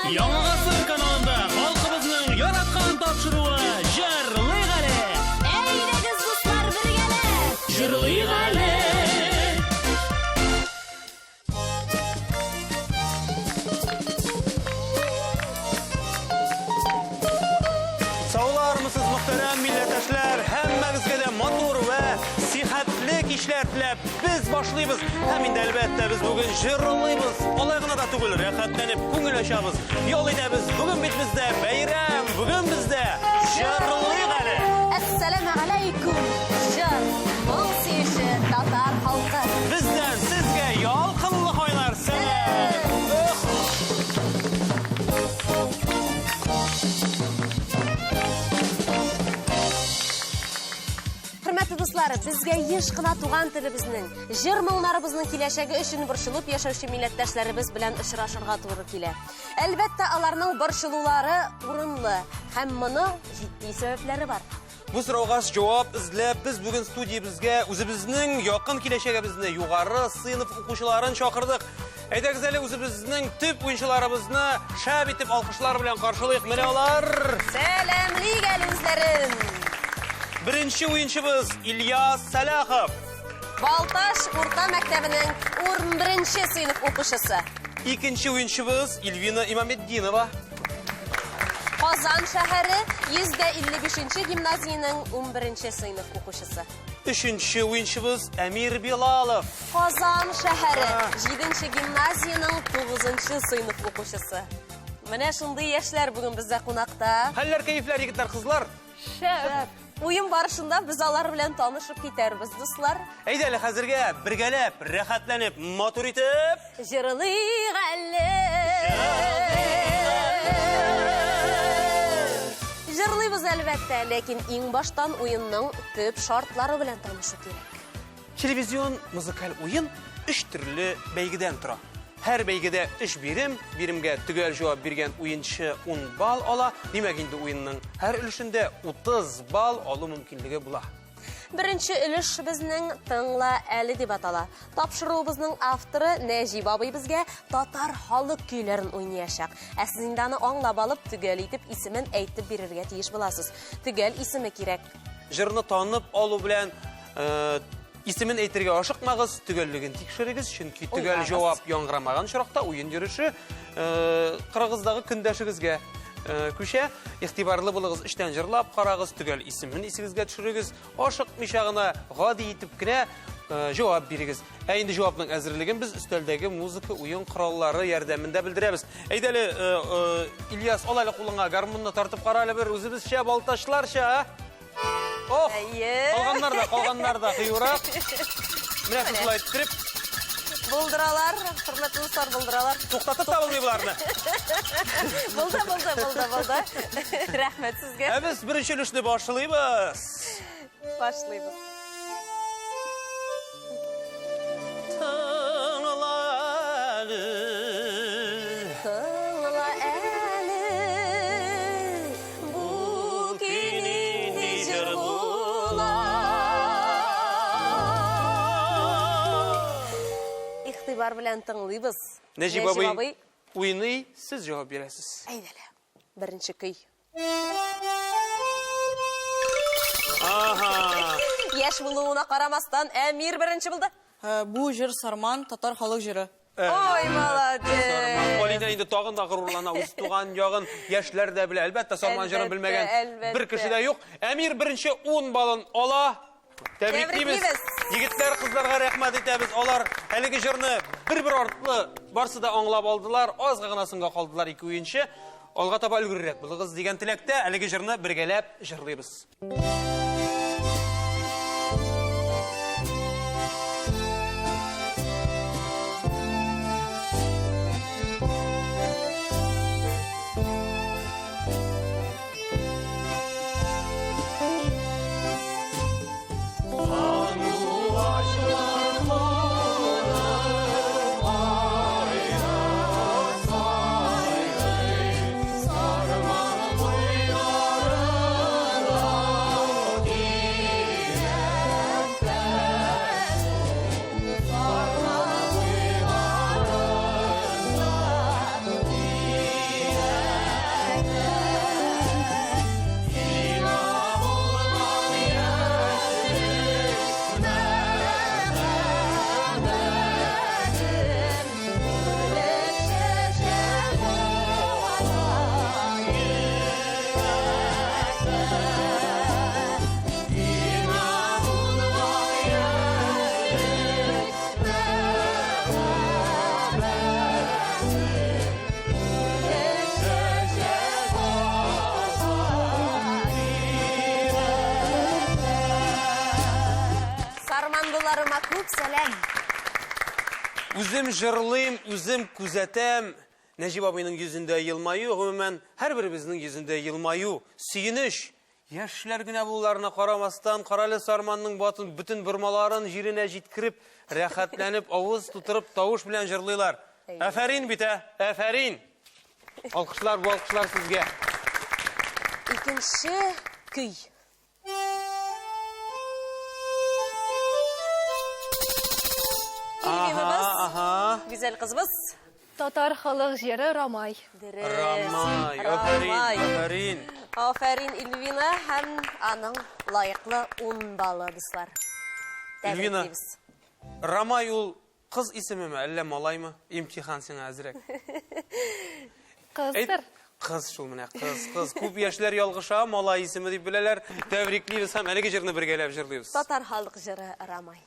Яңасы каналында халқыбызның яратқан тапшыруы Жырлыйк әле. Әйдәгез дуслар бергәле. Жырлыйк әле. Саулармысыз мөхтәрәм милләттәшләр, һәммәгезгә дә матур вә сихәтлек ишләр теләп без башлыйбыз. Һәм инде әлбәттә без бүген җырлыйбыз. Алай гына да түгел, рәхәтләнеп күңел ачабыз. Ял итәбез. Бүген бит бездә бәйрәм, бүген бездә җырлыйк әле. Әссәламу алейкум. Җыр, моң сөеше татар халкы. Бездән сезгә ялкынлы хайнар сәлам. Хөрмәтле дуслар, безгә еш кына туган телебезнең, җыр моңнарыбызның киләчәге өчен борчылып яшәүче милләттәшләребез белән очрашырга туры килә. Әлбәттә, аларның борчылулары урынлы һәм моны җитди сәбәпләре бар. Бу сорауга җавап эзләп без бүген студиябезгә үзебезнең якын киләчәгебезне, югары сыйныф укучыларын чакырдык. Әйдәгез әле үзебезнең төп уенчыларыбызны шәп итеп алкышлар белән каршылыйк. Менә алар. Сәламли гәлүзләрем. Беренче уенчыбыз Ильяс Сәләхов. Балташ урта мәктәбенең 11-нче сыйныф укучысы. Икенче уенчыбыз Ильвина Имаметдинова. Казан шәһәре 155-нче гимназиянең 11-нче сыйныф укучысы. Өченче уенчыбыз Әмир Билалов. Казан шәһәре 7-нче гимназиянең 9-нчы сыйныф укучысы. Менә шундый яшьләр бүген бездә кунакта. Хәлләр, кәефләр, егетләр, кызлар. Шәп. Уен барышында біз алар белән танышып китәрбез, дуслар. Әйдә әле хәзергә бергәләп, рәхәтләнеп, матур итеп Җырлыйк әле. Җырлыйбыз әлбәттә, ләкин иң баштан уенның төп шартлары белән танышу кирәк. Телевизион музыкаль уен 3 төрле бәйгедән тора. Һәр бәйгедә 3 биремгә төгәл җавап биргән уенчы 10 балл ала. Димәк инде уенның һәр өлешендә 30 балл алу мөмкинлеге була. Беренче өлеш безнең тыңла әле дип атала. Тапшыруыбызның авторы Нәҗип абый безгә татар халык көйләрен уйнаячак. Ә сез инде аны аңлап алып, төгәл итеп исемен әйтеп бирергә тиеш буласыз. Төгәл исеме кирәк. Җырны танып алу белән исемен әйтергә ашыкмагыз, төгәллеген тикшерегез, чөнки төгәл җавап яңгырамаган чиракта уен йөреше кыргыздагы көндәшегезгә күчә. Игътибарлы булыгыз, эштән җырлап карагыз, төгәл исемен исегезгә төшерегез, ашыкмыйча гына гади итеп кенә җавап бирегез. Ә инде җавапның әзерлеген без өстәлдәге музыка уен кораллары ярдәмендә белдерәбез. Әйдәле, Ильяс, алайлы кулыңа гармунны тартып кара әле бер үзебезчә балташларча. Ох! Калганнар да кыюрак. Менә шулай итеп Булдыралар, хөрмәтле дуслар, булдыралар. туктатып табылмый буларны. Булды. Рәхмәт сезгә. Ә без беренче өлешне башлыйбыз. Башлыйбыз. Игътибар белән тыңлыйбыз. Нәҗип абый уйный, сез җавап бирәсез. Әйдәле. Беренче көй. Аха. Яшь булуына карамастан Әмир беренче булды. Бу җыр Сарман, татар халык җыры. Ой, молодец. Полина инде тагын да горурлана, үз туган ягын яшьләр дә белә. Әлбәттә, Сарман җырын белмәгән бер кеше дә юк. Әмир беренче 10 балын ала. Тәбриклибез. Егетләр, кызларга рәхмәт итәбез. Алар әлеге җырны бер артлы барсы да аңлап алдылар. Аз гына соңга калдылар ике уенчы. Алга таба өлгеррәк булыгыз дигән теләктә әлеге җырны бергәләп җырлыйбыз. Үзем жырлыйм, үзем күзәтәм. Нәҗип абыйның йөзендә елмаю, гомумән һәрберебезнең йөзендә елмаю, сөенеш. Яшьләр генә булуларына карамастан, Каралы Сарманның бүтән бормаларын җиренә җиткереп, рәхәтләнеп, авыз тутырып, тавыш белән җырлыйлар. Афәрин бит, афәрин. Алкышлар, бу алкышлар сезгә. Икенче көй. Ага. Güzel кызыбыз. Татар халык җыры Рамай. Рамай, афәрин. Афәрин Эльвина һәм аның лайыклы 10 балы дуслар. Эльвина, Рамай ул кыз исемеме, әллә малаймы? Имтихан сиңа әзрәк. Кыздыр. Кыз шул менә, кыз. Күп яшьләр ялгыша, малай исеме дип беләләр. Тәбриклибез һәм әлеге җырны бергәләп җырлыйбыз. Татар халык җыры Рамай.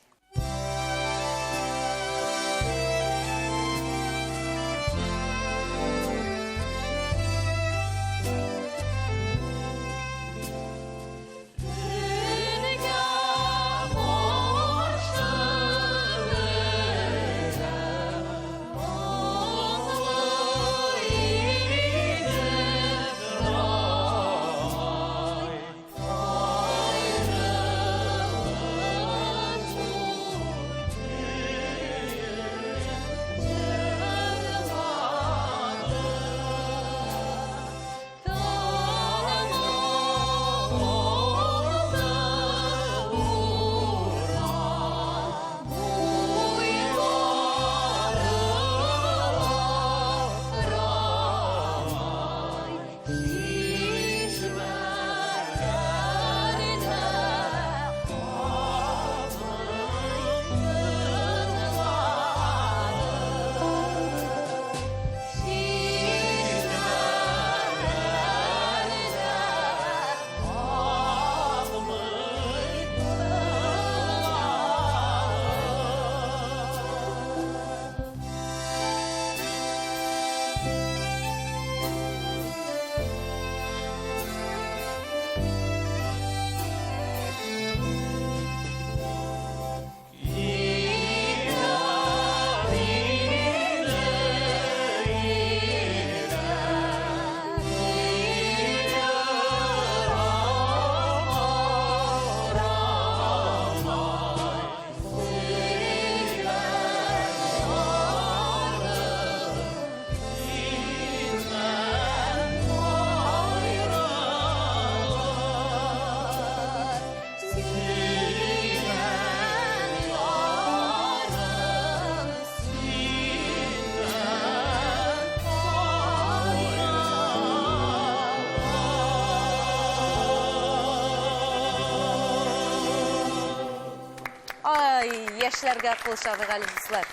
Яшьләргә кул чабыйк әле дуслар.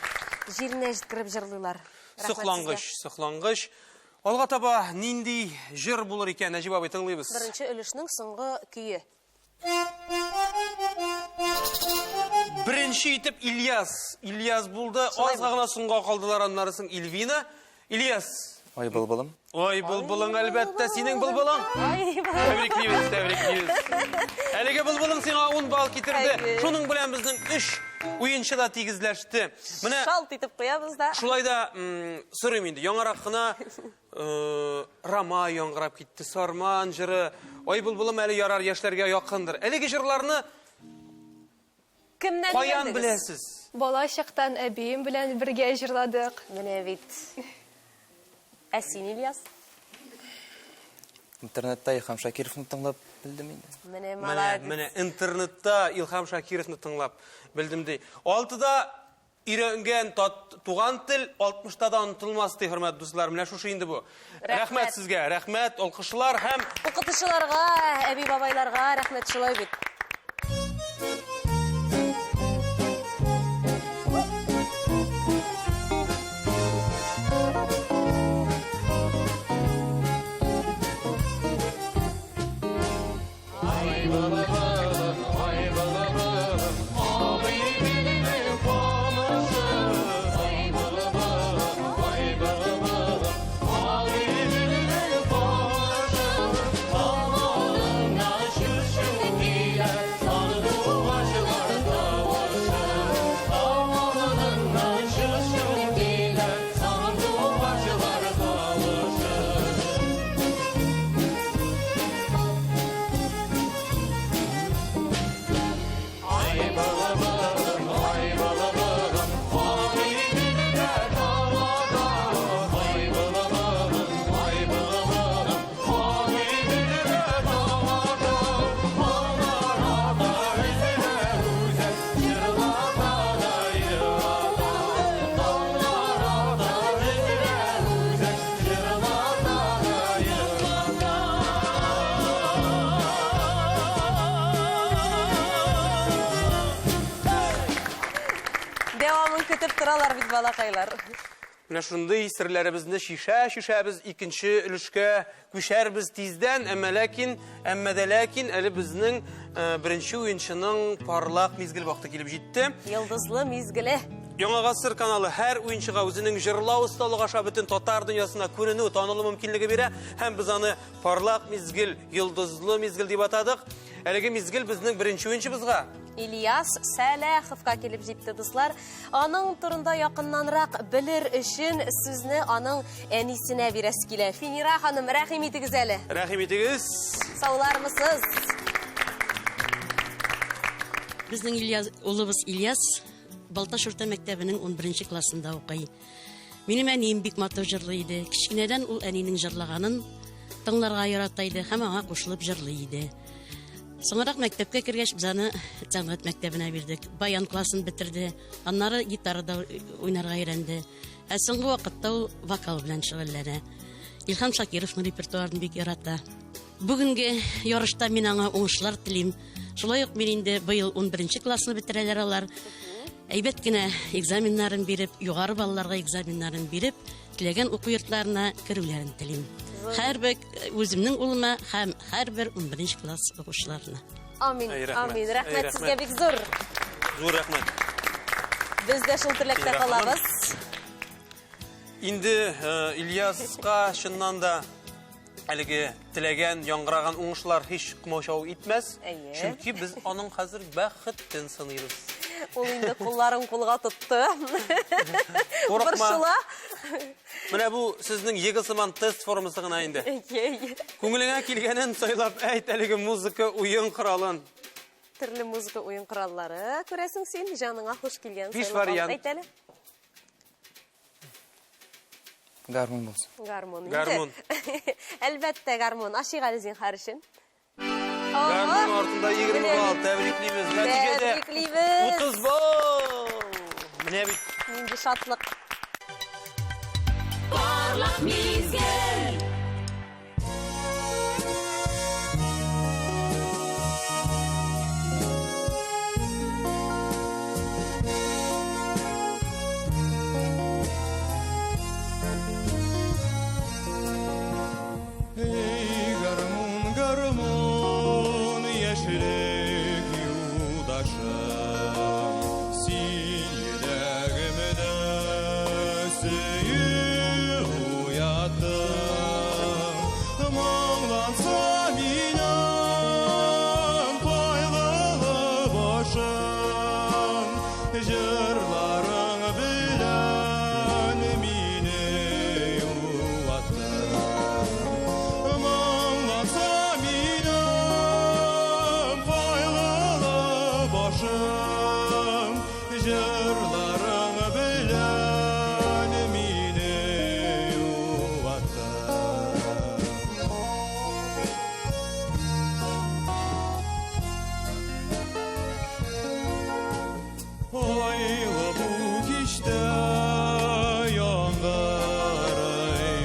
Җиренә җиткереп җырлыйлар. Сыклангыч. Алга таба нинди җыр булыр икән, Нәҗип абый, тыңлыйбыз. Беренче өлешнең соңгы көе. Беренче итеп Ильяс булды. Аз гына соңга калдылар аннарысын Эльвина. Ильяс. Ой, былбылым. Ой, былбылың әлбәттә синең былбылың. Тәбриклибез. Әлеге былбылың сиңа 10 бал китерде. Шуның белән безнең 3 уенчы да тигезләште. Менә шалт итеп куябыз да. Шулай да сорыйм инде. Яңарак кына Рамай яңгырап китте. Сарман җыры. Ой, былбылым әле ярар яшьләргә якындыр. Әлеге җырларны кемнән каян беләсез? Бала чактан әбием белән бергә җырладык. Менә бит. Ә син, Ильяс? Интернетта Илһам Шакировны тыңлап белдем инде. Менә молодец. Менә интернетта Илһам Шакировны тыңлап белдем ди. 6да өйрәнгән туган тел 60та да онытылмас ди, хөрмәт дуслар. Менә шушы инде бу. Рәхмәт сезгә. Рәхмәт, алкышлар һәм укытучыларга, әби бабайларга рәхмәт шулай бит. Тәмамын көтеп торалар бит балакайлар. Менә шундый серләребезне шишәбез икенче өлешкә күчәрбез тиздән, әмма дә ләкин әле безнең беренче уенчының парлак мизгел вакыты килеп җитте. Йылдызлы мизгеле. Яңа гасыр каналы һәр уенчыга үзенең җырлау осталыгы аша бөтен татар дөньясына күренү, танылу мөмкинлеге бирә, һәм без аны парлак мизгел, йылдызлы мизгел дип атадык. Әлеге мизгел безнең беренче уенчыбызга Ильяс Сәләховка килеп җитте, дуслар. Аның турында якыннанрак белер өчен сүзне аның әнисенә бирәс килә. Финира ханым, рәхим итегез әле. рәхим итегез. Саулармысыз? Безнең улыбыз Ильяс Балташ урта мәктәбенең 11 классында укый. Минем әнием бик матур җырлый иде. Кичкенәдән ул әнинең җырлаганын тыңларга ярата иде һәм аңа кушылып җырлый иде. Соңрак мәктәпкә кергәч, без аны сәнгать мәктәбенә бирдек. Баян классын бетерде, аннары гитарада уйнарга өйрәнде. Ә соңгы вакытта ул вокал белән шөгыльләнә. Илһам Шакировның репертуарын бик ярата. Бүгенге ярышта мин аңа уңышлар телим. Шулай ук мин инде быел 11 классны бетерәләр алар. Әйбәт кенә экзаменнарын биреп, югары балларга экзаменнарын биреп, теләгән уку йортларына керүләрен телим. Һәрбер үземнең улыма һәм һәрбер 11 класс укучыларына. Амин, амин. Рәхмәт сезгә бик зур. Зур рәхмәт. Без дә шул теләктә калабыз. Инде Ильяска чыннан да әлеге теләгән яңгыраган уңышлар һич кымаучау итмәс. Чөнки без аның хәзер бәхеттен сыныйбыз. Ул инде кулларын кулга тотты. Боршыла. Менә бу сезнең егысыман тест формасы гына инде. Күңелеңә килгәнен сайлап әйт, әлеге музыка уен коралын. Төрле музыка уен кораллары күрәсең син, җаныңа хуш килгән. 5 вариант. Әйт әле. Гармон булсын. Гармон. Гармон. Әлбәттә гармон. Ашыйк әле зинһар өчен. Гармон артында 20 балл. Тәбриклибез. Нәтиҗәдә 30 балл. Менә бит. Нинди шатлык. Парлак мизгел. Ey garmon, garmon, яшьлек юлдашым, син йөрәгемдә сөеп уяттың. Моңланса минем байлы башым, җырларың белән мине юаттың. Моңланса минем байлы башым, җырларың белән мине юаттың. Айлы бу кичтә яңгыр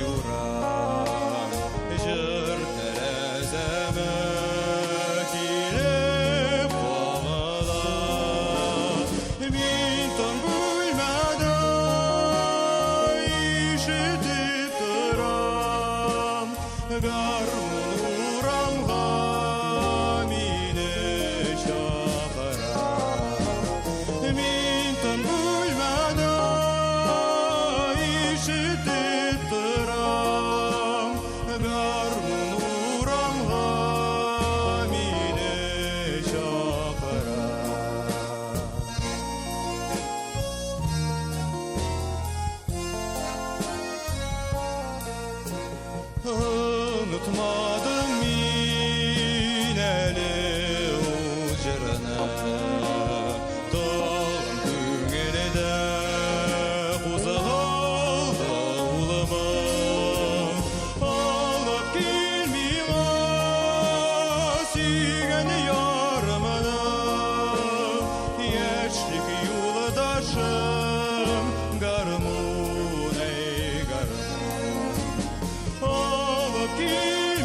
юрам, җыр тәрәзәмә килеп кагыла. Мин таң бүлмәдә ишетеп торам, гармун урамга мине чакыра. Мин таң бүлмәдә ишетеп торам, гармун урамга мине чакыра. Unutmadım min әле ул җырны, тагын күңелдә кузгалды улыма. Алып кил миңа сөйгән ярымны, яшьлек юлдашым, гармун, эй гармун. Алып кил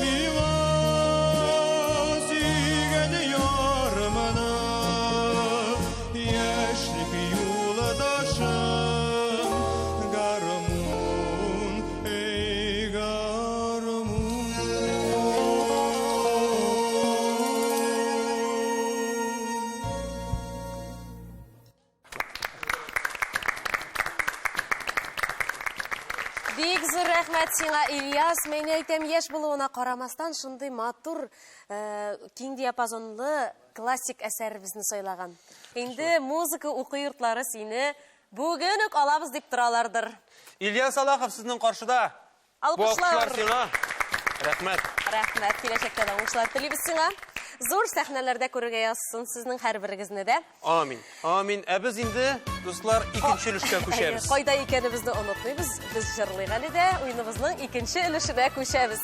Бик зур рәхмәт сиңа, Ильяс. Мен әйтәм, яшь булуына карамастан, шундый матур, киң диапазонлы классик әсәребезне сайлаган. Инде музыка укый йортлары сине бүген үк алабыз дип торалардыр. Ильяс Алахов сезнең каршыда. Алкышлар сиңа. Рәхмәт. Рәхмәт, киләчәктә дә уңышлар телибез сиңа. Зур сәхнәләрдә күрергә язсын сезнең һәрберегезне дә. Амин. Амин. Ә без инде, дуслар, икенче өлешкә күчәбез. Кайда икәнебезне онытмыйбыз. Без җырлыйк әле дә, уеныбызның икенче өлешенә күчәбез.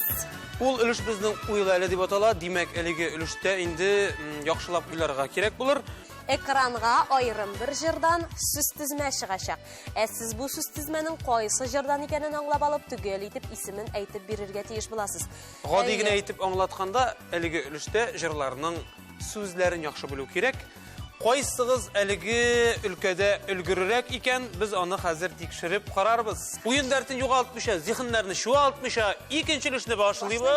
Ул өлеш безнең уйл әле дип атала. Димәк, әлеге өлештә инде яхшылап уйларга кирәк булыр. Экранга аерым бер җырдан сүз тезмә чыгачак. Ә сез бу сүз тезмәнең кайсы җырдан икәнен аңлап алып, төгәл итеп исемен әйтеп бирергә тиеш буласыз. Гади генә әйтеп аңлатканда, әлеге өлештә җырларның сүзләрен яхшы белү кирәк. Кайсыгыз әлеге өлкәдә өлгерерәк икән, без аны хәзер тикшереп карарбыз. Уен дәртен югалтмыйча, зиһеннәрне чуалтмыйча, икенче өлешне башлыйбыз.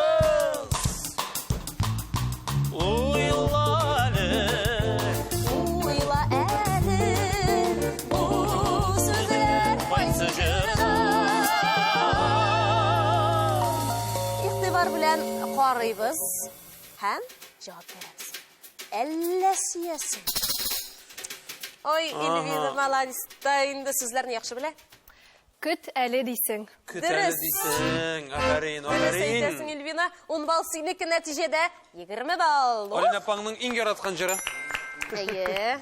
Игътибар белән карыйбыз һәм җавап бирәбез. Әллә сөясең. Ой, Эльвира Маланиста инде сүзләрне яхшы белә. Көт әле дисең. Көтәле дисең. Афәрин, афәрин. Әйтәсең, Эльвина, 10 балл синеке, нәтиҗәдә 20 балл. Алина апаңның иң яраткан җыры. Әйе.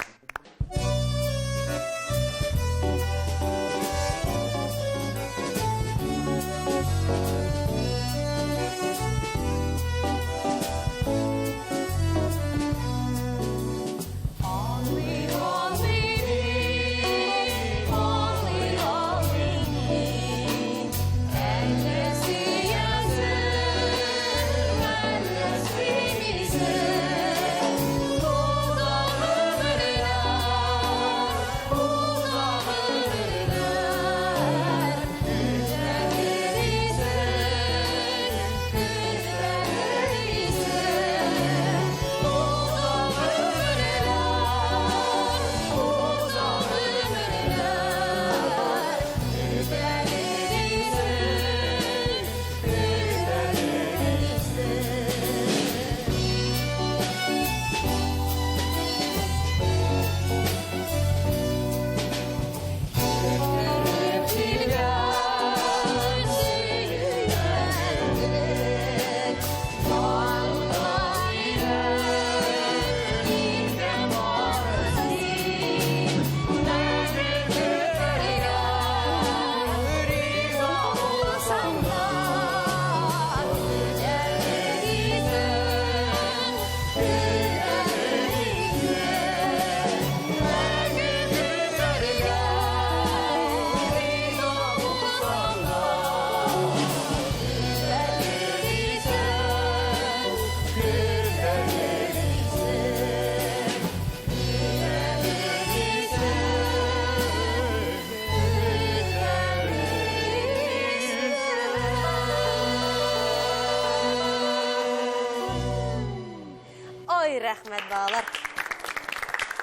Ой, рәхмәт балалар.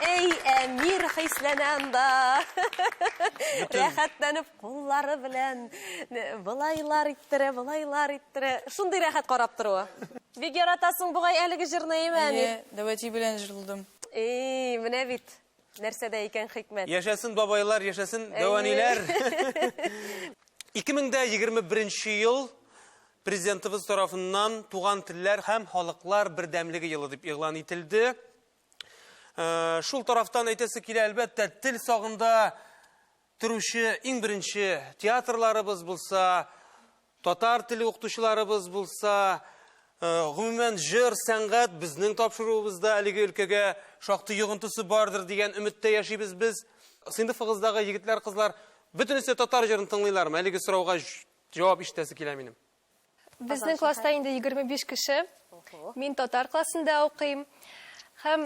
Эй, әмир хисләнән да. Рәхәтләнеп куллары белән былайлар иттерә. Шундый рәхәт карап торуы. Бик яратасың бугай әлеге җырны әйе. Дәвәти белән җырлыдым. Эй, менә бит. Нәрсәдә икән хикмәт. Яшәсен бабайлар, яшәсен дәваниләр. 2021 ел президентыбыз тарафыннан туган телләр һәм халыклар бердәмлеге елы дип игълан ителде. Шул тарафтан әйтәсе килә, әлбәттә, тел сагында торучы иң беренче театрларыбыз булса, татар теле укытучыларыбыз булса, гомумән җыр, сәнгать безнең тапшыруыбызда әлеге өлкәгә шактый йогынтысы бардыр дигән өметтә яшибез без. Сыйныфыгыздагы егетләр, кызлар бөтенесе татар җырын тыңлыйлармы? Әлеге сорауга җавап ишетәсе килә минем. Безнең класста инде 25 кеше. Мин татар классында укыйм. Һәм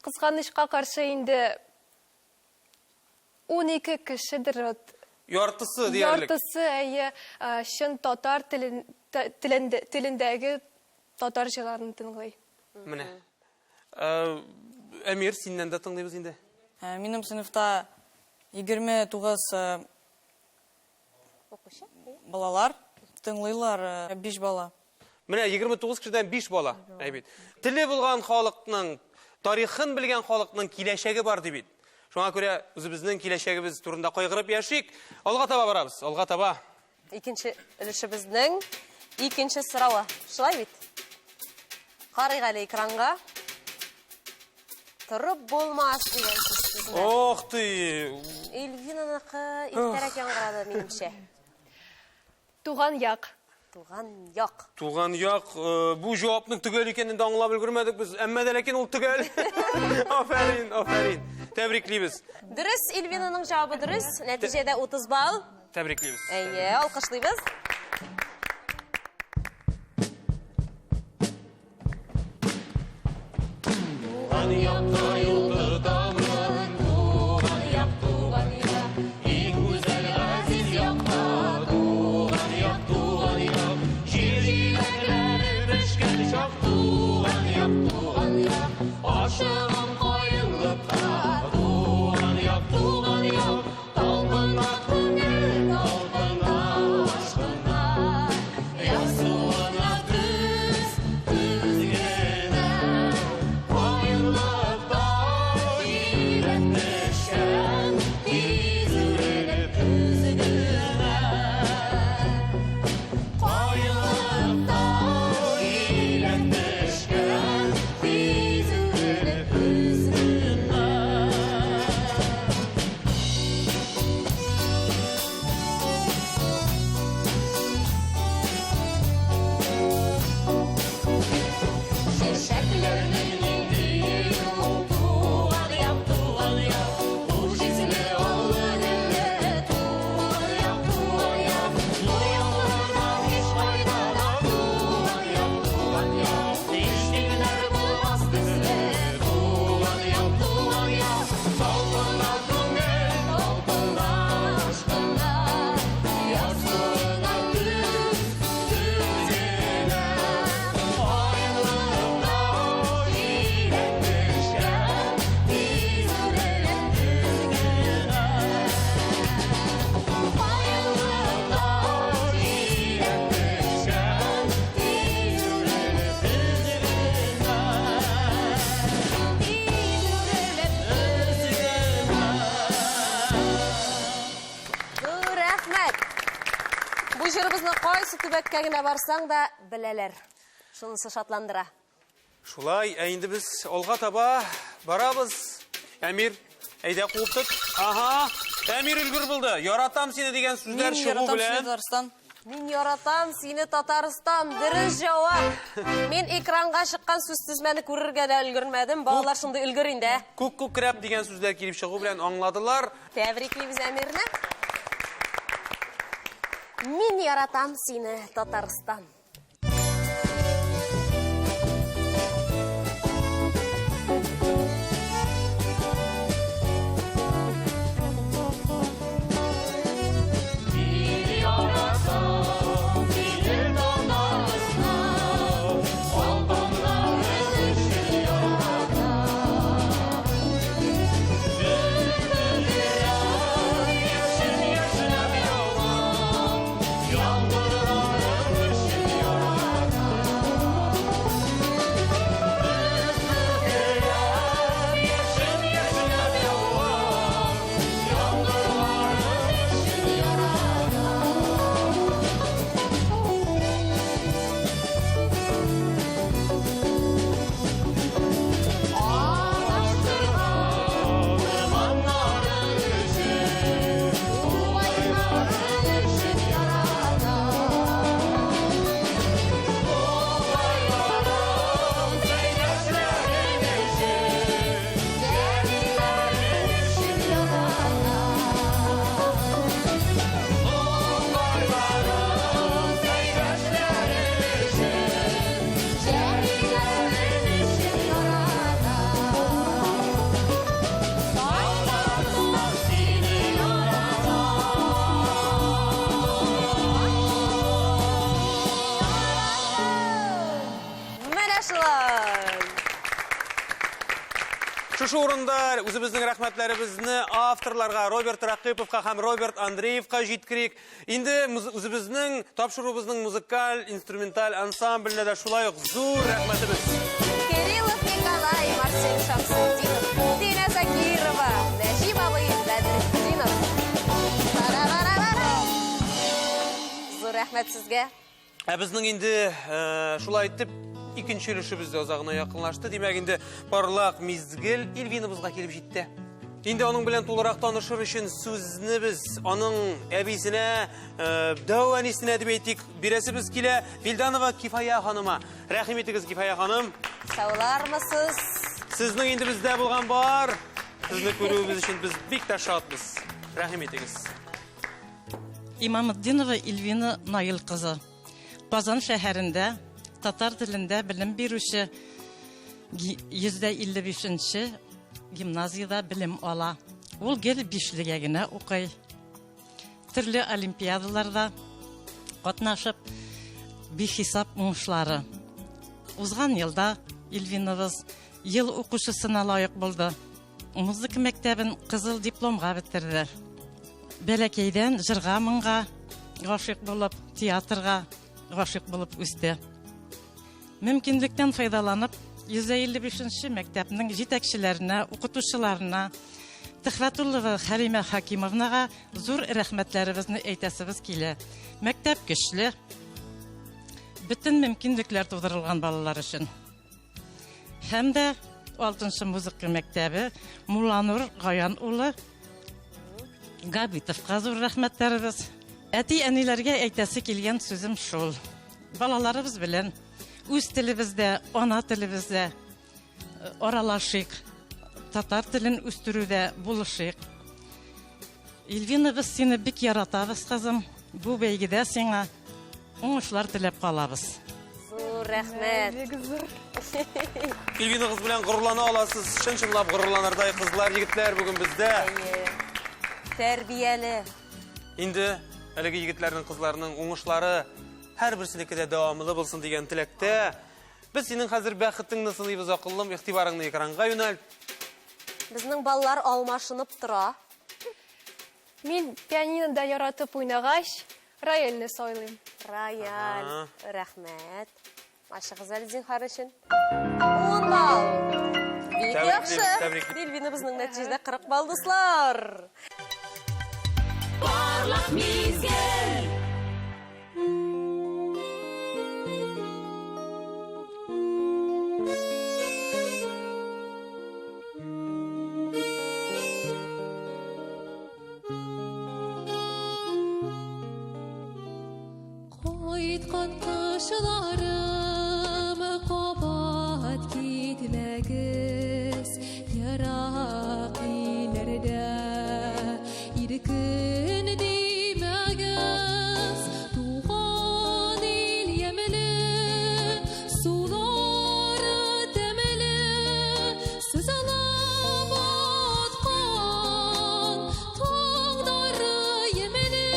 кызганычка каршы инде 12 кешедер. Яртысы диярлек. Яртысы әйе, чын татар телендәге татар җырларын тыңлый. Менә. Әмир, синнән дә тыңлыйбыз инде. Минем сыйныфта 29 Оқушы. Балалар тыңлыйлар 5 бала. Менә 29 кешедән 5 бала. Әйбит. Теле булган халыкның, тарихын белгән халыкның киләчәге бар ди бит. Шуңа күрә үзебезнең киләчәгебез турында кайгырып яшик. Алга таба барабыз. Алга таба. Икенче өлешебезнең икенче сорауы. Шулай бит. Карыйк әле экранга. Торып булмас дигән сүз. Ох ты. Эльвинаныкы иртәрәк яңгырады минемчә. Туган як. Туган як. Туган як, бу җавапның төгәл икәнен дә аңлап өлгермәдек без. Әмма дә ләкин ул төгәл. Афәрин, афәрин. Тәбриклибез. Дөрес, Эльвинаның җавабы дөрес. Нәтиҗәдә 30 балл. Тәбриклибез. Әйе, алкышлыйбыз. Җырыбызны кайсы төбәккә генә барсаң да беләләр. Шунысы шатландыра. Шулай, инде без алга таба барабыз. Әмир, әйдә куып тот. Ага, Әмир өлгер булды. Яратам сине дигән сүзләр чыгу белән. Мин яратам сине Татарстан. Дөрес җавап. Мин экранга чыккан сүз тезмәне күрергә дә өлгермәдем. Балалар шундый өлгер инде. Күк крәп дигән сүзләр килеп чыгу белән аңладылар. Тәбриклибез Әмирне. Мин яратам сине Татарстан. Бірінші орында өзіміздің рахмәтләребезне авторларға Роберт Рақиповқа һәм Роберт Андреевқа жеткірек. Енді өзіміздің тапшыруыбызның музыкаль, инструменталь ансамбліне де шулай зур рахмәтебез. Кириллов Николай, Марсель Шамсудинов, Дина Закирова, Нәжиб абый, Бәдретдинов. Зур рәхмәт сезгә. Біздің енді шулай айтып, икенче өлешебез дә озағына якынлашты. Демәк, инде барлык мизгел Эльвинабызга килеп җитте. Инде аның белән тулырак танышыр өчен сүзне без аның әбисенә, дәванисенә дип әйтик, бирәсебез килә. Вилданова Кифая ханыма. Рәхим итегез, Кифая ханым. Саулармысыз? Сезнең инде бездә булган бар. Сезне күрүебез өчен без бик тә шатбыз. Рәхим итегез. Имаметдинова Эльвина Наил кызы. Казан шәһәрендә татар телендә белем бирүче 155-нче гимназиядә белем ала. Ул гел 5-легә генә укый. Төрле олимпиадаларда катнашып, бихисап уңышлары. Узган елда Эльвинабыз ел укучысына лаек булды. Музыка мәктәбен кызыл дипломга бетерде. Бәләкәйдән җырга моңга гашыйк булып, театрга гашыйк булып үсте. Мөмкинлектән файдаланып, 155-нче мәктәпнең җитәкчеләренә, укытучыларына, Төхфәтуллова Хәлимә Хакимовнага зур рәхмәтләребезне әйтәсебез килә. Мәктәп көчле, бөтен мөмкинлекләр тудырылган балалар өчен. Һәм дә 6-нчы музыка мәктәбе Муланур Гаян улы Габитовка зур рәхмәтләребез. Әти-әниләргә әйтәсе килгән сүзем шул. Балаларыбыз белән үз телебездә, ана телебездә аралашыйк, татар телен үстерүдә булышыйк. Эльвина, без сине бик яратабыз, кызым. Бу бәйгедә сиңа уңышлар теләп калабыз. Зур рәхмәт. Эльвина кыз белән горурлана аласыз. Чын-чынлап горурланырдай кызлар, егетләр бүген бездә. Тәрбияле. Инде әлеге егетләрнең, кызларның уңышлары һәр берсенеке дә дәвамлы булсын дигән теләктә. Без синең хәзер бәхетеңне сыйлыйбыз, акыллым, игътибарыңны экранга юнәлт. Безнең баллар алмашынып тора. Мин пианинода яратып уйнагач, рояльне сайлыйм. Рояль. Рәхмәт. Ашыгыз әле зинһар өчен. 10 балл. Бик яхшы. Эльвина безнең нәтиҗәдә 40 балл, дуслар. Барлык мизгел. Кайткан кышларым кабат китмәгез, ярак иләрдә иркен димәгез, туган ил ямеле, сулары тәмеле, сез алып аткан таңдары ямеле.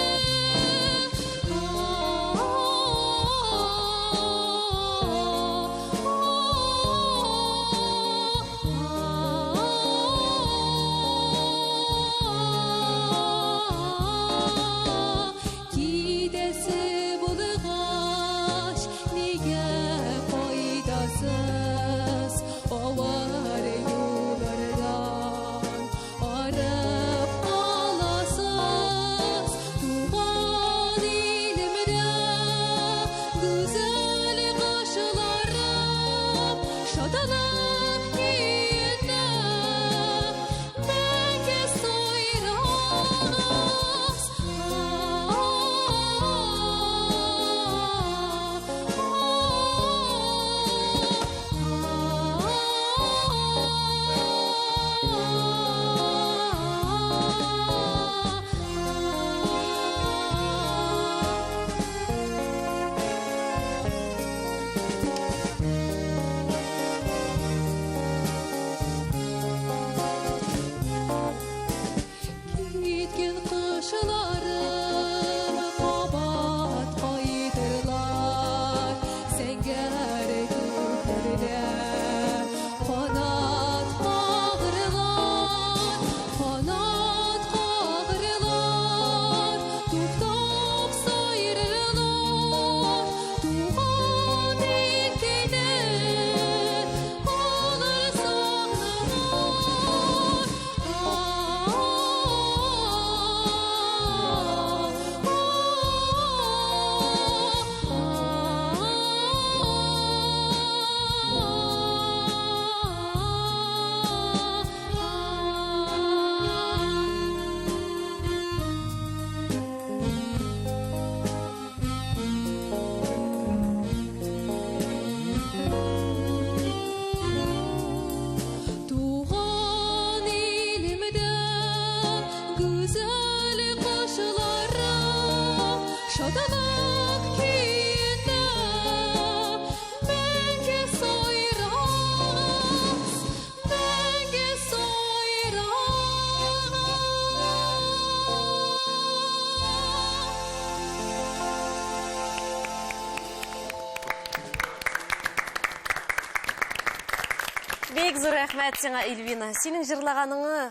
рәхмәт сиңа, Эльвина. Синең җырлаганыңны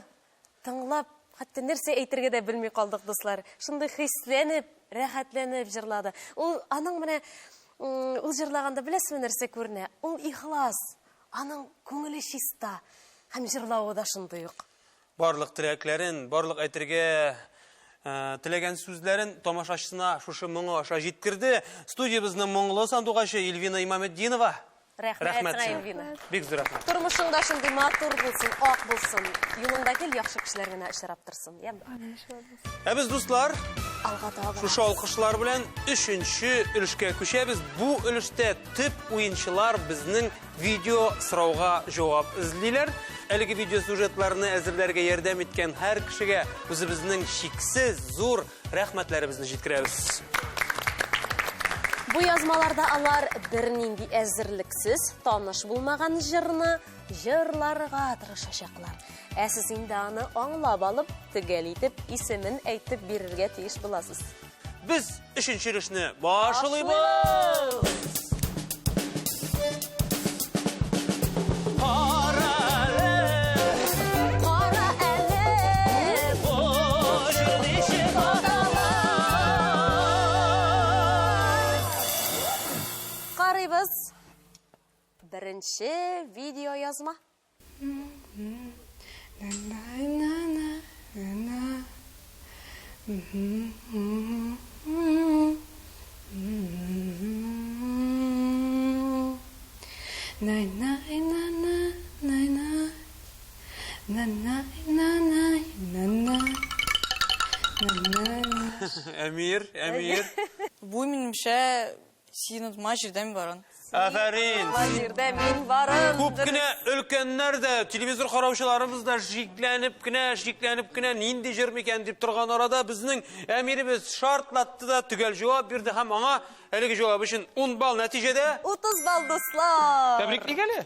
тыңлап, хәтта нәрсә әйтергә дә белми калдык, дуслар. Шундый хисләнеп, рәхәтләнеп җырлады. Аның менә ул җырлаганда беләсезме нәрсә күренә? Ул ихлас, аның күңеле чиста, һәм җырлавы да шундый ук. Барлык теләкләрен, барлык әйтергә теләгән сүзләрен тамашачысына шушы моңы аша җиткерде. Студиябызның моңлы сандугачы Эльвина Имаметдинова. Рәхмәт, Эльвина. Бик зур рәхмәт. Тормышыңда шундый матур булсын, ак булсын. Юлыңда кил, яхшы кешеләр генә очрап торсын. Без, дуслар, Алга таба. шушы алкышлар белән 3нче өлешкә күчәбез. Бу өлештә төп уенчылар безнең видео сорауга җавап эзлиләр. Әлеге видео сюжетларны әзерләргә ярдәм иткән һәр кешегә үзебезнең чиксез зур рәхмәтләребезне җиткерәбез. Бу язмаларда алар бернинди әзерлексез, таныш булмаган җырны җырларга тырышачаклар. Ә сез инде аны аңлап алып, төгәл итеп, исемен әйтеп бирергә тиеш буласыз. Без 3нче өлешне башлыйбыз. Карыйбыз. Беренче видео язма. Әмир. Бу минемчә син отма җирдән баран. Афәрин. Җирдә мин барым. Күп кенә өлкәннәр дә, телевизор караучыларыбыз да шикләнеп кенә нинди җыр микән дип торган арада безнең әмиребез шартлатты да төгәл җавап бирде һәм аңа әлеге җавап өчен 10 балл нәтиҗәдә 30 балл, дуслар. тәбриклик әле.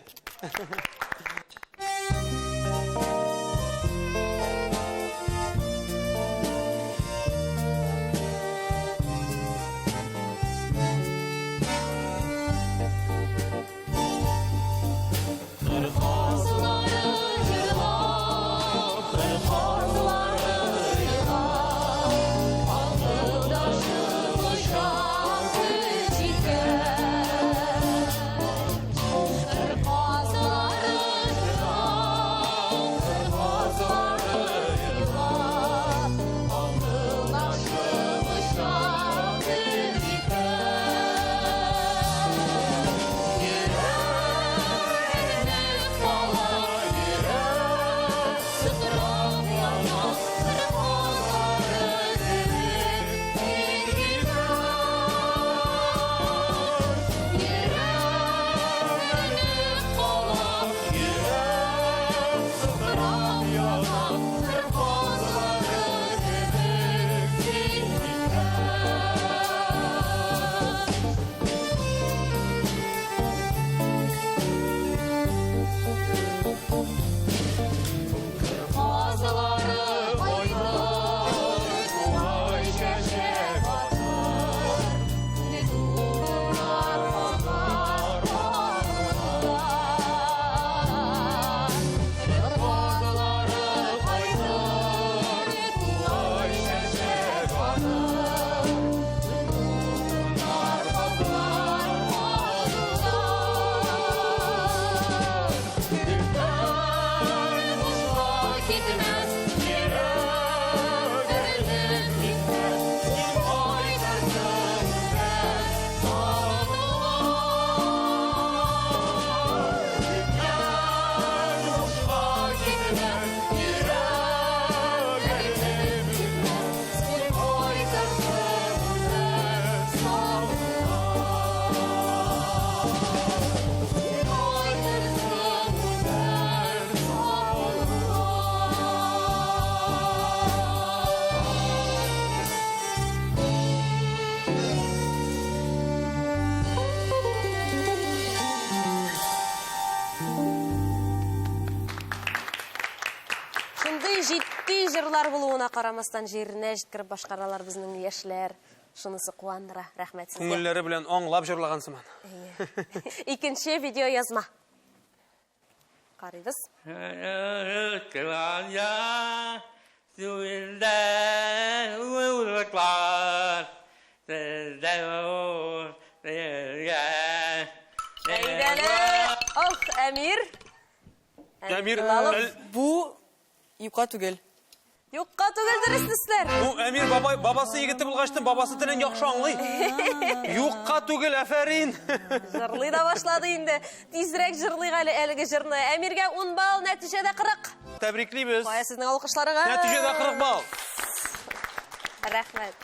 Җитди җырлар булуына карамастан җиренә җиткереп башкаралар безнең яшьләр. Шунысы куандыра. Рәхмәт сезгә. Күңелләре белән аңлап җырлаган сыман. Икенче видео язма. Карыйбыз. Kılanya suyunda uğurluklar sizde Әйдәле. Ох, Әмир. Әмир, Bu yuka түгел. Юкка түгел дөрестесләр. бу Әмир бабасы егеті булгаштан бабасы телен яхшы аңлый. Юкка түгел, афәрин. Җырлый да башлады инде. Тизрәк җырлый әлеге җырны. Әмиргә 10 балл, нәтиҗәдә 40. Тәбриклибез. Кая сезнең алкышларыгыз? Нәтиҗәдә 40 балл. Рәхмәт.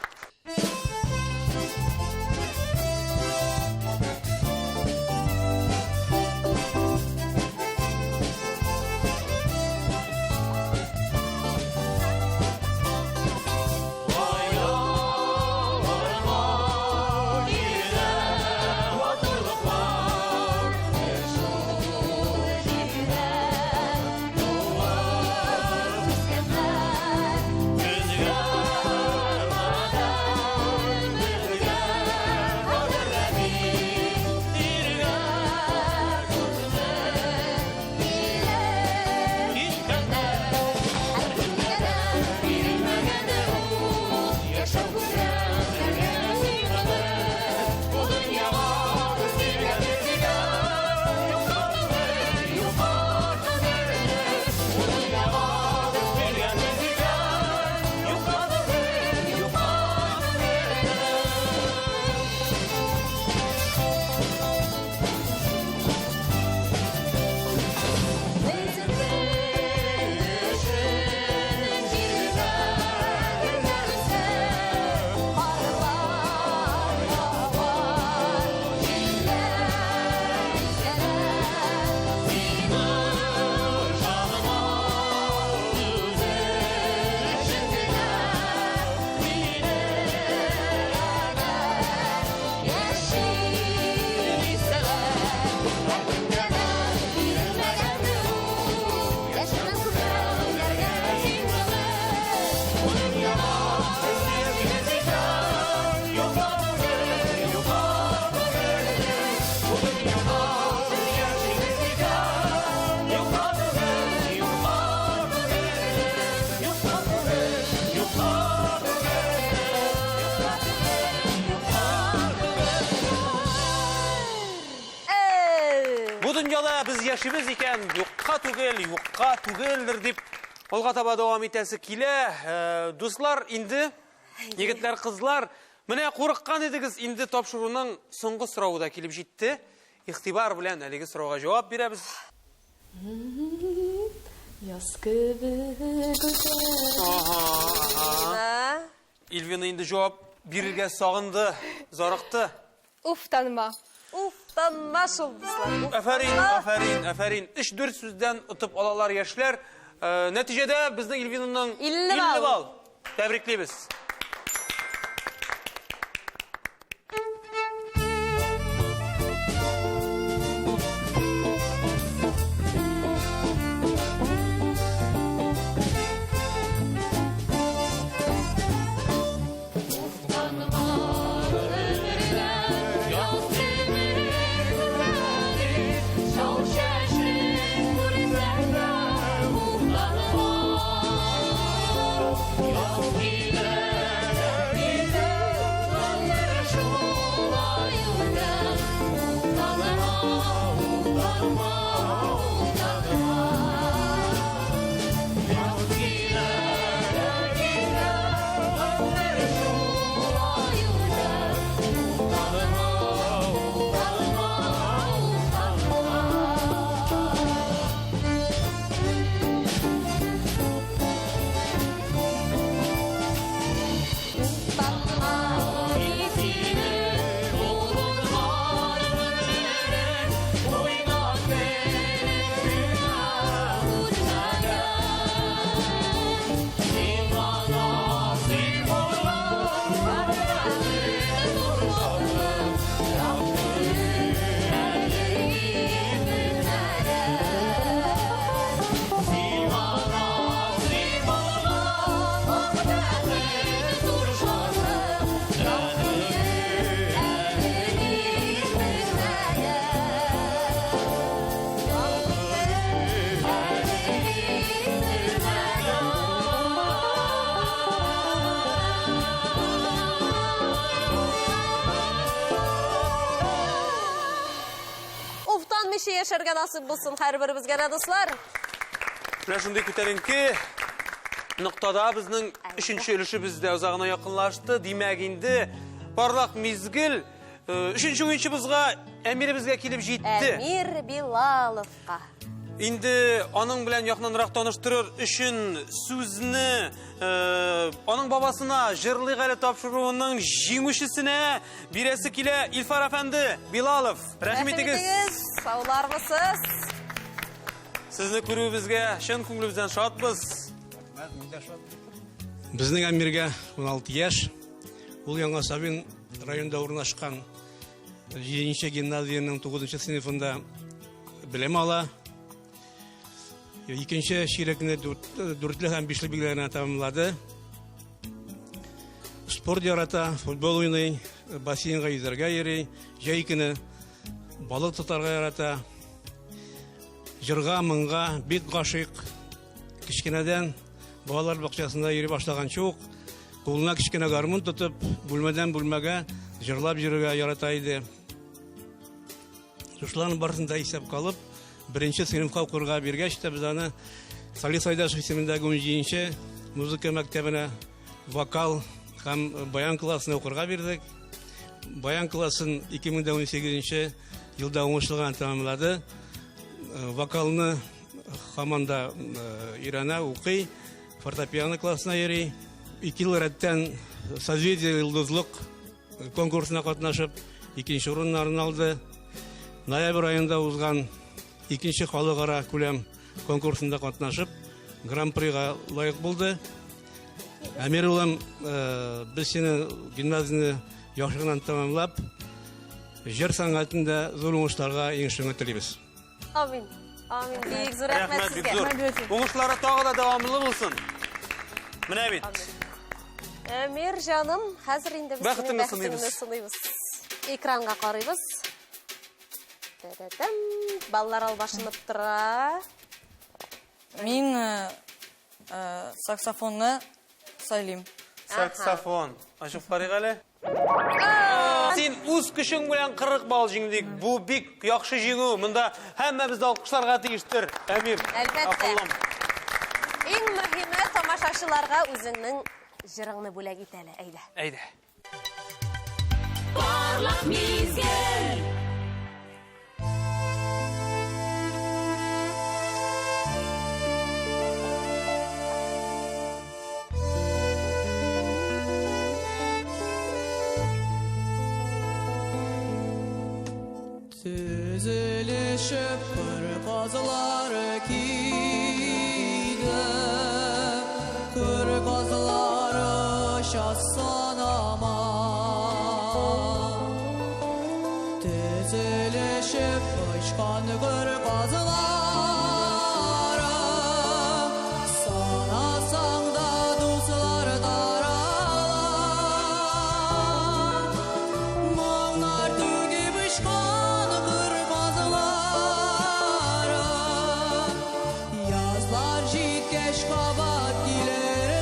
Дөньяда без яшибез икән, юкка түгелдер дип алга таба дәвам итәсе килә. Дуслар, инде егетләр, кызлар, менә курыккан идегез, инде тапшыруның соңгы сорауы да килеп җитте. Игътибар белән әлеге сорауга җавап бирәбез. Илвина инде җавап бирергә сагынды, зарыкты. Уф, танма. Уф, танма шул дуслар. Афәрин. 3-4 сүздән утып алалар яшьләр. Нәтиҗәдә безнең Илвинаның 50 балл. Тәбриклибез. Yaz gider яши яшәргә насып булсын һәрберебезгә дә, дуслар. Менә шундый күтәренке нуктада безнең 3нче өлешебез дә узагына якынлашты. Димәк, инде барлык мизгел 3нче уенчыбызга Әмиребезгә килеп җитте. Әмир Билаловка. Инде аның белән якынрак таныштырыр өчен сүзне аның бабасына җырлый гale тапшыруының җиңүчесенә бирәсе килә. Илфар әфәнде Билалов, рәхмәт итегез. Саулармысыз? Сезне күрүебезгә чын күңелебездән шатбыз. Безнең Әмиргә 16 яшь. Ул Яңа Савин районында урнашкан 7-нче гимназиянең 9-нчы сыйныфында белем ала. Икенче чирекне 4 һәм 5 билгеләрне тәмамлады. Спорт ярата, футбол уйный, бассейнга йөзәргә йөри, җәй көне балык тотарга ярата. Җырга, моңга бик гашыйк. Кичкенәдән балалар бакчасында йөри башлаганчы ук кулына кичкенә гармун тотып, бүлмәдән бүлмәгә җырлап йөрергә ярата иде. Шуларның барысында исәп калып, 1нче сыйныфка укырга биргәч тә без аны Салих Сайдашев исемендәге 17нче музыка мәктәбенә вокал һәм баян классына укырга бирдек. Баян классын 2018 елда уңышлы тәмамлады. Вокалны һаманда өйрәнә, укый, фортепиано классына йөри. 2 ел рәттән Созвездие йолдызлык конкурсына катнашып, 2нче урыннарны алды. Ноябрь айында узган 2нче халыкара күләм конкурсында катнашып, гран-прига лайык булды. Әмир улым, без сине гимназияны яхшы гына тәмамлап, җыр сәнгатендә зур уңышларга ирешергә телибез. Амин. Амин. Бик зур рәхмәт сезгә. Уңышлары тагы да дәвамлы булсын. Менә бит. Әмир җаным, хәзер инде без Бәхетеңне сынайбыз. Экранга карыйбыз. Баллар албашынып тора. Мин саксофонны сайлыйм. Саксофон. Ачык карыйк әле. Син үз көчең белән 40 балл җиңдик. Бу бик яхшы җиңү. Монда һәммәбез дә алкышларга тиештер. Әмир. Әлбәттә. Иң мөһиме тамашачыларга үзеңнең җырыңны бүләк ит әле. Әйдә. Әйдә. Барлык мизгел. Süzülüşüp kırgazlar kiydi, kırgazları şahsan aman. Düzülüşüp uçkan kırgazları sanasan da dostlar daralar. Mağnar tügüp uçkan yazlar jitkeş kabat gilerler.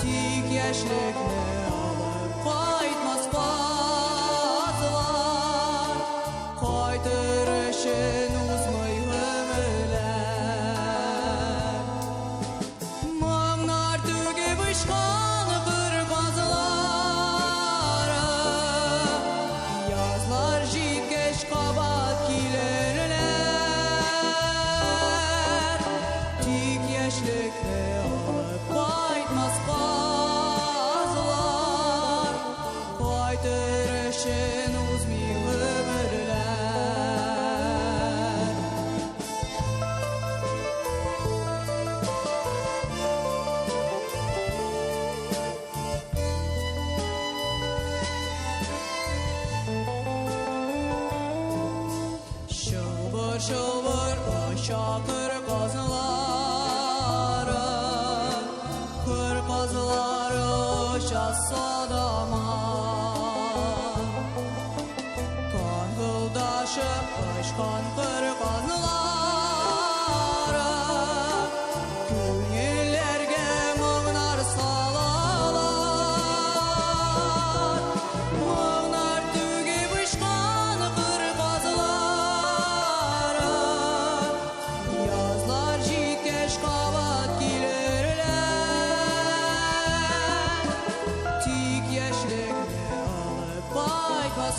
Tik yaşlıklı alıp kaytmaz bazılar. Kaytırışın uzmay ömürler. Mağnar tügüp uçkan kırgazları yazlar jitkeş kabat gilerler. Tik yaşlıklı alıp kaytmaz bazılar. Kaytırışın uzmay ömürler. Şılbır şılbır aşağı kırgazları, kırgazları şahsa daman. Kangıldaşıp aşkan kırgazları, künillerge mığnar salalar. Mığnar tügüp uçkan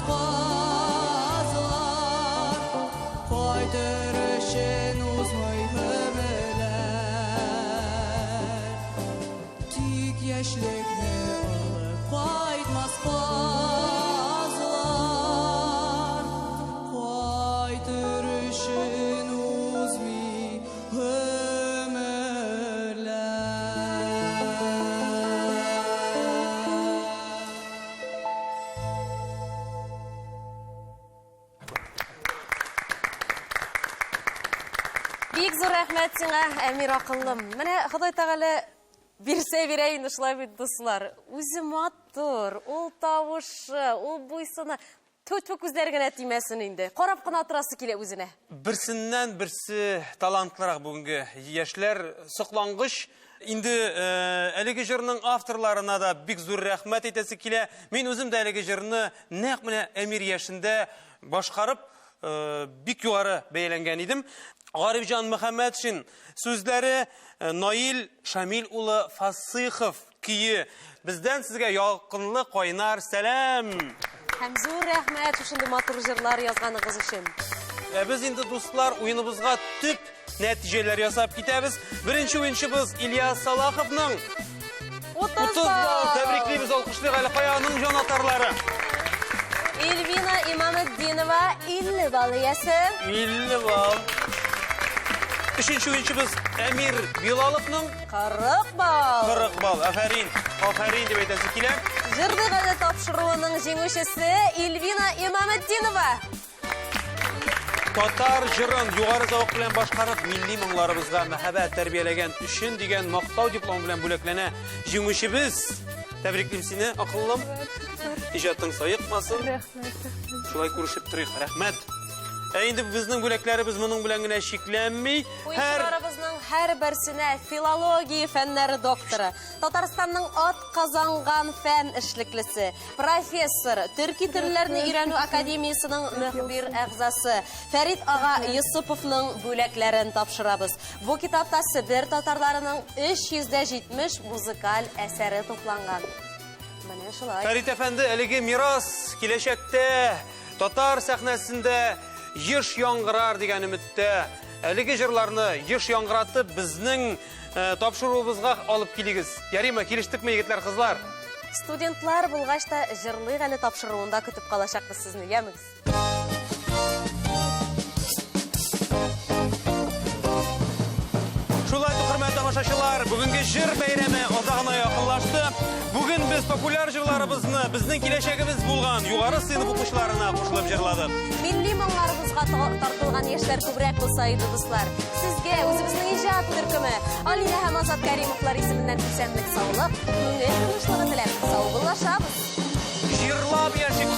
qazlar Qaytırışın uzmay ömürler Tik yaşlıkni alıp qaytmaz qazlar Qaytırışın uzmay Бик зур рәхмәт сиңа, Әмир акыллым. Менә Ходай Тәгалә бирсә бирәйин шулай бит дуслар. Үзе матур, ул тавышы, ул буйсыны төтү күзләр генә тимәсен инде. Карап кына торасы килә үзенә. Берсеннән берсе талантлырак бүгенге яшьләр соклангыч. Инде әлеге җырның авторларына да бик зур рәхмәт әйтәсе килә. Мин үзем дә әлеге җырны нәкъ менә Әмир яшендә башкарып бик югары бәяләнгән идем. Гарифҗан Мөхәммәтшин сүзләре Наил Шамил улы Фасыйхов кие. Бездән сезгә якынлы кайнар сәлам. Һәм зур рәхмәт шундый матур җырлар язганыгыз өчен. Без инде дуслар уеныбызга төп нәтиҗәләр ясап китәбез. Беренче уенчыбыз Ильяс Салаховның 30 балл тәбриклибез, алкышлыйк әле Каяның җанатарлары. Эльвина Имаметдинова 50 балл иясе. 50 балл. Üçüncü oyunçumuz Emir Bilalov'ның 40 балл. 40 балл. Афәрин. Афәрин дип әйтәсе килә. Җырды гына тапшыруының җиңүчесе Эльвина Имаметдинова. Татар җырын югары заук белән башкарып, милли моңларыбызга мәхәббәт тәрбияләгән өчен дигән мактау дипломы белән бүләкләнә җиңүчебез. Тәбриклим сине, акыллым. Иҗатың саекмасын. Рәхмәт. Шулай күрешеп торыйк. Рәхмәт. Инде безнең бүләкләребез моның белән генә шикләнми. Уенчыларыбызның һәр берсенә филология фәннәре докторы, Татарстанның ат казанган фән эшлеклесе, профессор, төрки телләрне өйрәнү академиясының мөхбир әгъзасы Фәрит ага Йосыповның бүләкләрен тапшырабыз. Бу китапта Себер татарларының 370 музыкаль әсәре тупланган. Менә шулай. Фәрит әфәнде, әлеге мирас киләчәктә татар сәхнәсендә еш яңгырар дигән өметтә. Әлеге җырларны еш яңгыратып безнең тапшыруыбызга алып килегез. Ярыймы, килештекме, егетләр, кызлар? Студентлар булгач та җырлыйк әле тапшыруында көтеп калачакбыз сезне, ямыгыз. Шулай хөрмәтле тамашачылар, бүгенге җыр бәйрәме азагына якынлашты. Бүген без популяр җырларыбызны безнең киләчәгебез булган югары сыйныф укучыларына кушылып җырладык. Милли моңларыбызга тартылган яшьләр күбрәк булса иде, дуслар. Сезгә үзебезнең иҗат төркеме Алина һәм Азат Кәримовлар исеменнән исәнлек, саулык, күңел тынычлыгы теләп, сау булашабыз. Җырлап яшик